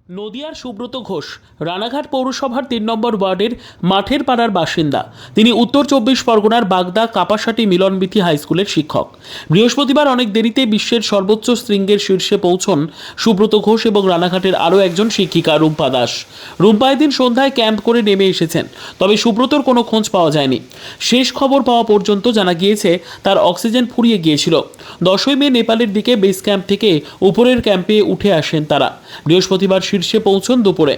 নদিয়ার সুব্রত ঘোষ রানাঘাট পৌরসভার ৩ নম্বর ওয়ার্ডের মাঠের পাড়ার বাসিন্দা। তিনি উত্তর ২৪ পরগনার বাগদা কাপাসাটি মিলনবিথি হাই স্কুলের শিক্ষক। বৃহস্পতিবার অনেক দেরিতে বিশ্বের সর্বোচ্চ শৃঙ্গের শীর্ষে পৌঁছন সুব্রত ঘোষ এবং রানাঘাটের আরও একজন শিক্ষিকা রুম্পা দাস। রুম্পা এদিন সন্ধ্যায় ক্যাম্প করে নেমে এসেছেন, তবে সুব্রতর কোনো খোঁজ পাওয়া যায়নি। শেষ খবর পাওয়া পর্যন্ত জানা গিয়েছে তার অক্সিজেন ফুরিয়ে গিয়েছিল। 10ই মে নেপালের দিকে বেস ক্যাম্প থেকে উপরের ক্যাম্পে উঠে আসেন তারা। বৃহস্পতিবার শীর্ষে পৌঁছন দুপুরে,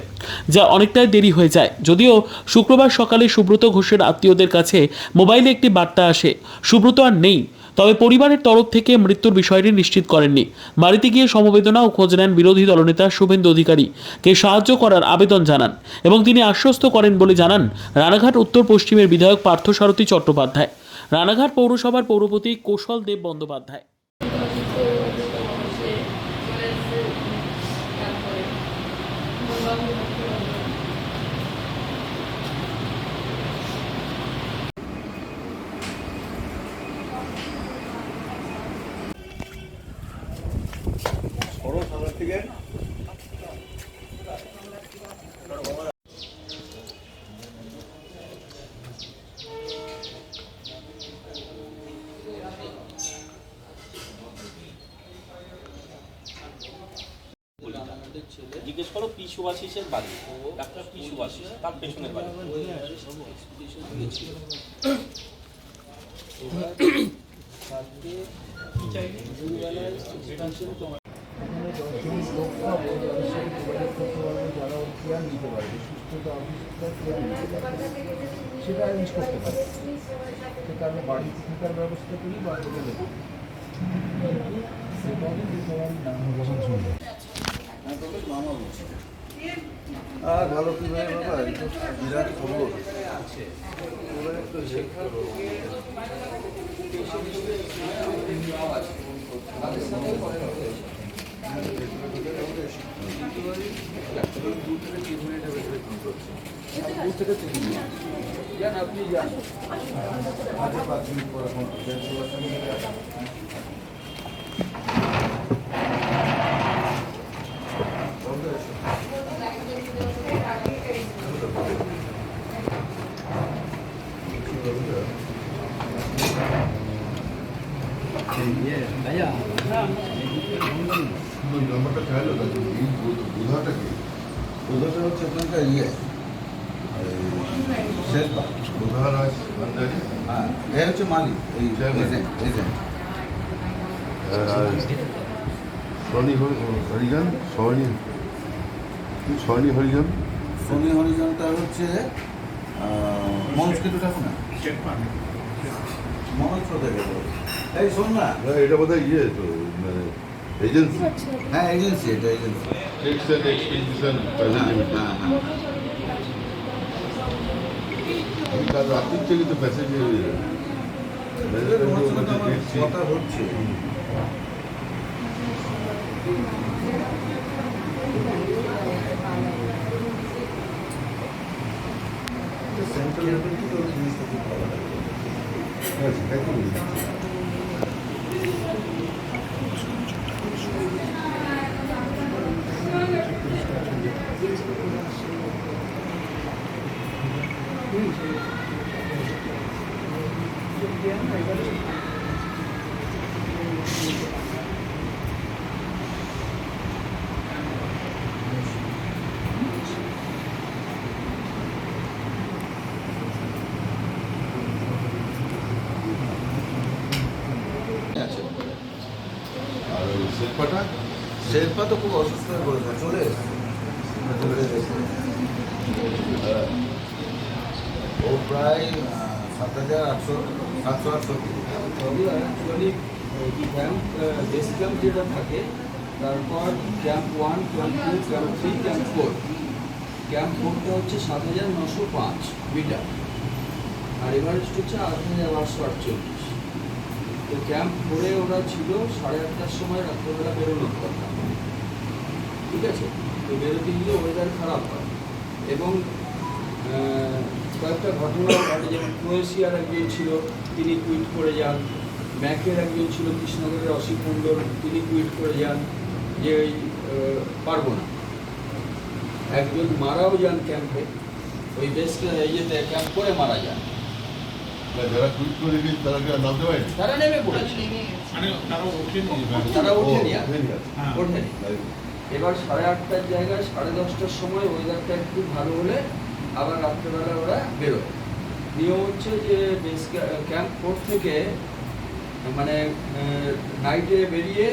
যা অনেকটাই দেরি হয়ে যায়। যদিও শুক্রবার সকালে সুব্রত ঘোষের আত্মীয়দের কাছে মোবাইলে একটি বার্তা আসে, সুব্রত আর নেই। তবে পরিবারের তরফ থেকে মৃত্যুর বিষয়টি নিশ্চিত করেননি। বাড়িতে গিয়ে সমবেদনা ও খোঁজ নেন বিরোধী দলনেতা শুভেন্দু অধিকারীকে সাহায্য করার আবেদন জানান এবং তিনি আশ্বস্ত করেন বলে জানান রানাঘাট উত্তর পশ্চিমের বিধায়ক পার্থসারথী চট্টোপাধ্যায়, রানাঘাট পৌরসভার পৌরপতি কৌশল দেব বন্দ্যোপাধ্যায়। জিজ্ঞেস করো পি সুভাষিসের বাড়ি, ডাক্তার পি সুভাষিস, তার পেছনের বাড়ি। সেটা অ্যারেঞ্জ করতে পারে, সে কারণে বাড়িতে থাকার ব্যবস্থা করি বা সেটা আর ভালো কি ভাই বাবা, বিরাট খবর। যান আপনি যান, আগে 5 মিনিট পর এখন নম্বরটা চাইলো বোধাটা হচ্ছে আপনার ইয়ে শেরপা বোধারাজ ভান্ডারী, হ্যাঁ এ হচ্ছে মালিক, এই এজেন্ট। সনি হরিজন, সনি হরিজন, সনি হরিজনটা হচ্ছে মনোজ কেটু ঠাকুর না, মনোজ কোথায় গেল? এই শোন না, এটা বোধহয় ইয়ে তো মানে এজেন্সি, হ্যাঁ এজেন্সি, এটা এজেন্সি। Expedition private limited. আমি কাল রাত্রির থেকে তো প্যাসেজে কথা হচ্ছে। সেন্ট্রাল লেভেল থেকে ওই জিনিসটা খুব ভালো লাগে। আর ওই শেরপাটা শেরপা তো খুব অসুস্থ হয়ে পড়েছে, চলে ও প্রায় 7,800 তবে অ্যাকচুয়ালি ক্যাম্প বেস ক্যাম্প যেটা থাকে, তারপর camp 1, camp 2, camp 3, camp 4। Camp 4টা হচ্ছে 7,905 মিটার, আর এভারেস্ট হচ্ছে 8,848। তো ক্যাম্প 4-এ ওরা ছিল 8:30টার সময় রাত্রেবেলা বেরোনোর কথা, ঠিক আছে। তো বেরোতে গিয়ে ওয়েদার খারাপ হয় এবং কয়েকটা ঘটনা ঘটে, যেমন ক্রোয়েশিয়ার একজন ছিল, তিনি কুইট করে যান। ম্যাকের একজন ছিল কৃষ্ণনগরের অসিত মণ্ডল, তিনি কুইট করে যান যে পারবো না। একজন মারাও যান ক্যাম্পে, ওই বেস ইয়েতে ক্যাম্প করে মারা যান। যারা টুইট করে গিয়ে তারা কি আর নামতে পারেনি? তারা নেমে পড়েছে, তারা ওঠেনি আর, ওঠেনি। এবার 8:30টার জায়গায় 10:30টার সময় ওয়েদারটা একটু ভালো হলে আবার রাত্রেবেলা ওরা বেরোয়। নিয়ম হচ্ছে যে বেস ক্যাম্প কোর্ট থেকে মানে নাইটে বেরিয়ে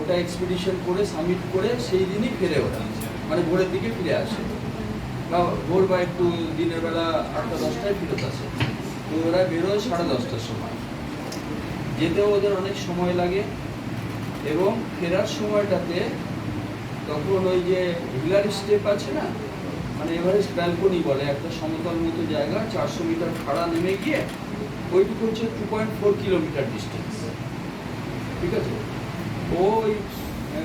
ওটা এক্সপিডিশন করে সাবমিট করে সেই দিনই ফেরে ওরা, মানে ভোরের দিকে ফিরে আসে, বা ভোর বা একটু দিনের বেলা 8টা-10টায় ফেরত আসে। তো ওরা বেরোয় 10:30টার সময়, যেতেও ওদের অনেক সময় লাগে, এবং ফেরার সময়টাতে তখন ওই যে হিলার স্টেপ আছে না, মানে এভারেস্ট ব্যালকনি বলে, একটা সমতল মতো জায়গা, 400 মিটার খাড়া নেমে গিয়ে ওইটুকু হচ্ছে 2.4 কিলোমিটার ডিস্টেন্স, ঠিক আছে। ওই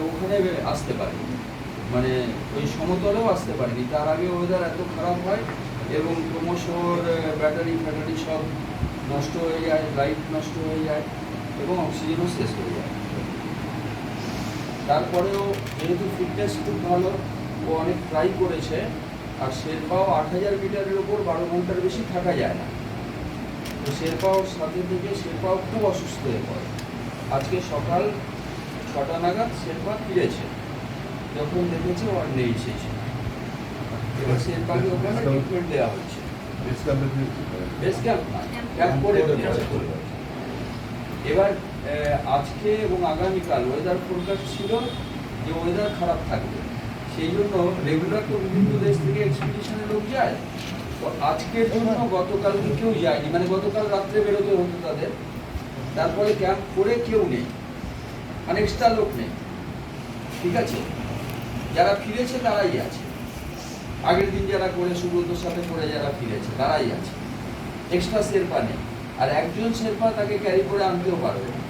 ওখানে আসতে পারে, মানে ওই সমতলেও আসতে পারেনি, তার আগে ওয়েদার এত খারাপ হয় এবং ক্রমশ ব্যাটারি ফ্যাটারি সব নষ্ট হয়ে যায়, লাইট নষ্ট হয়ে যায় এবং অক্সিজেনও শেষ হয়ে যায়। তারপরেও যেহেতু ফিটনেস খুব ভালো, ও অনেক ট্রাই করেছে, আর শেরপাও 8000 মিটারের ওপর 12 ঘন্টার বেশি থাকা যায় না। তো শেরপাওর সাথে থেকে শেরপাও খুব অসুস্থ হয়ে পড়ে। আজকে সকাল 6টা নাগাদ শেরপা ফিরেছে, যখন দেখেছে ও আর নেই সেই সময়। এবার শেরপাকে ওখানে ট্রিটমেন্ট দেওয়া হচ্ছে। বেস ক্যাম্পে বেস ক্যাম্প না, ক্যাম্প করে ফিরেছে। এবার আজকে এবং আগামীকাল ওয়েদার ফোরকাস্ট ছিল যে ওয়েদার খারাপ থাকবে, সেই জন্য রেগুলার তো বিভিন্ন দেশ থেকে এক্সপিডিশনে লোক যায়। তো আজকের জন্য গতকালকে কেউ যায়নি, মানে গতকাল রাত্রে বেরোতে হতো তাদের, তারপরে ক্যাম্প করে কেউ নেই, মানে এক্সট্রা লোক নেই, ঠিক আছে। যারা ফিরেছে তারাই আছে, আগের দিন যারা করে সুব্রতর সাথে করে যারা ফিরেছে তারাই আছে, এক্সট্রা শেরপা নেই। আর একজন শেরপা তাকে ক্যারি করে আনতেও পারবে না।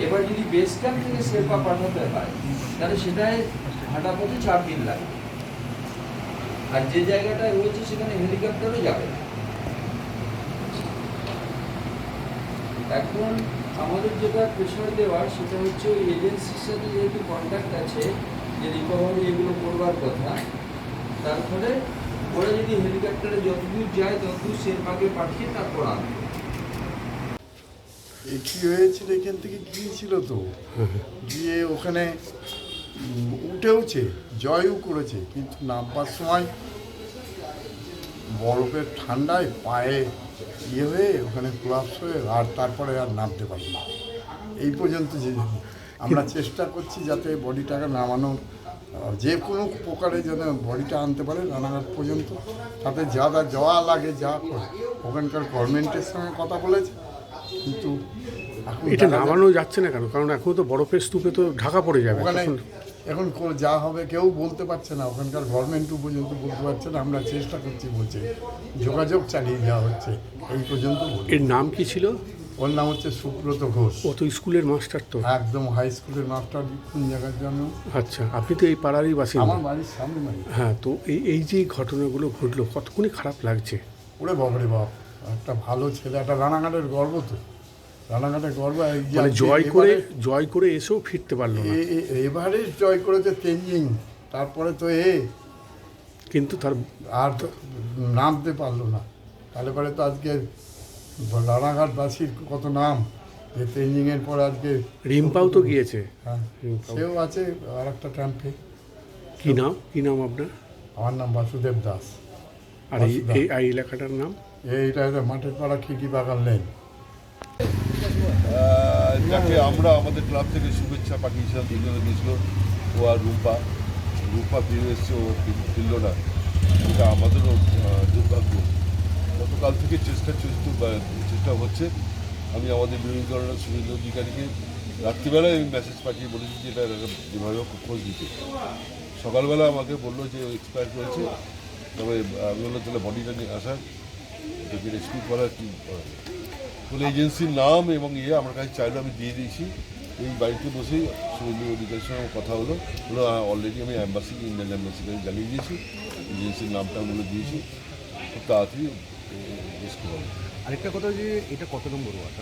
এবার যদি বেস ক্যাম্প থেকে শেরপা পাঠাতে হয় তাহলে সেটাই হাঁটা পথে 4 দিন লাগবে, আর যে জায়গাটায় রয়েছে সেখানে হেলিকপ্টারও যাবে না। এখন আমাদের যেটা প্রেশার দেওয়ার সেটা হচ্ছে ওই এজেন্সির সাথে যেহেতু কন্ট্যাক্ট আছে যে রিকভারি এগুলো করবার কথা, তার ফলে ওরা যদি হেলিকপ্টারে যতদূর যায় ততদূর শেরপাকে পাঠিয়ে তারপর আনবে। কি হয়েছিল, এখান থেকে গিয়েছিল তো, গিয়ে ওখানে উঠেওছে, জয়ও করেছে, কিন্তু নামবার সময় বরফের ঠান্ডায় পায়ে ইয়ে হয়ে ওখানে কোলাপস হয়ে আর তারপরে আর নামতে পারি না। এই পর্যন্ত যে আমরা চেষ্টা করছি যাতে বডিটাকে নামানোর, যে কোনো প্রকারে যেন বডিটা আনতে পারে রানাঘাট পর্যন্ত, তাতে যা যাওয়া লাগে যা করে ওখানকার গভর্নমেন্টের সঙ্গে কথা বলেছে, কিন্তু এখন এটা নামানো যাচ্ছে না কেন? কারণ এখন তো বরফের স্তূপে তো ঢাকা পড়ে যাবে ওখানে তখন। এখন যা হবে কেউ বলতে পারছে না, ওখানকার গভর্নমেন্টও পর্যন্ত বলতে পারছে না। আমরা চেষ্টা করছি বলছে, যোগাযোগ চালিয়ে যাওয়া হচ্ছে, এই পর্যন্ত বলছে। এর নাম কি ছিল? ওর নাম হচ্ছে সুব্রত ঘোষ। ও তো স্কুলের মাস্টার তো। একদম হাই স্কুলের মাস্টার। কোন জায়গার জন্য? আচ্ছা, আপনি তো এই পাড়ারই বাসিন্দা। আমার বাড়ির সামনে বাড়ি। হ্যাঁ, তো এই যে ঘটনাগুলো ঘটলো কতক্ষণই খারাপ লাগছে। ওরে বাবারে বাপ, একটা ভালো ছেলে, একটা রানাঘাটের গর্ব তো, রানাঘাটের গর্ব। মানে জয় করে এসেও ফিরতে পারলো না। এবারে জয় করেছে তেঞ্জিং, তারপরে তো কিন্তু তার আর নামতে পারলো না। তাহলে পরে তো আজকে রানাঘাটবাসীর কত নাম, যে তেঞ্জিংয়ের পর আজকে রিম্পাও তো গিয়েছে। হ্যাঁ, সেও আছে আর একটা ক্যাম্পে। কি নাম আপনার? আমার নাম বাসুদেব দাস। আর এই এলাকাটার নাম? এইটা মাঠের পাড়া খিকি বাগান লেন। যাকে আমরা আমাদের ক্লাব থেকে শুভেচ্ছা পাঠিয়েছিলাম, দুজনে গিয়েছিল, ও আর রূপা ফিরে এসছে, ও ফিরল না। এটা আমাদেরও দুর্ভাগ্য। গতকাল থেকে চেষ্টা হচ্ছে। আমি আমাদের বিরোধী সুনীল অধিকারীকে রাত্রিবেলায় আমি মেসেজ পাঠিয়ে বলেছি যে এটা যেভাবে খোঁজ দিতে। সকালবেলা আমাকে বললো যে ও এক্সপায়ার করেছে, তবে আমি বললাম তাহলে বডিটা নিয়ে আসার, যদি রেস্কিউ করার কি বলে এজেন্সির নাম এবং আমার কাছে চাইলে আমি দিয়ে দিয়েছি। এই বাড়িতে বসেই সুনীল অধিকারীর সঙ্গে কথা হলো অলরেডি আমি ইন্ডিয়ান অ্যাম্বাসিকে জানিয়ে দিয়েছি, এজেন্সির নামটা বলে দিয়েছি, খুব তাড়াতাড়ি রেস্কিউ হবে। আরেকটা কথা, যে এটা কত নম্বর ওয়ার্ড?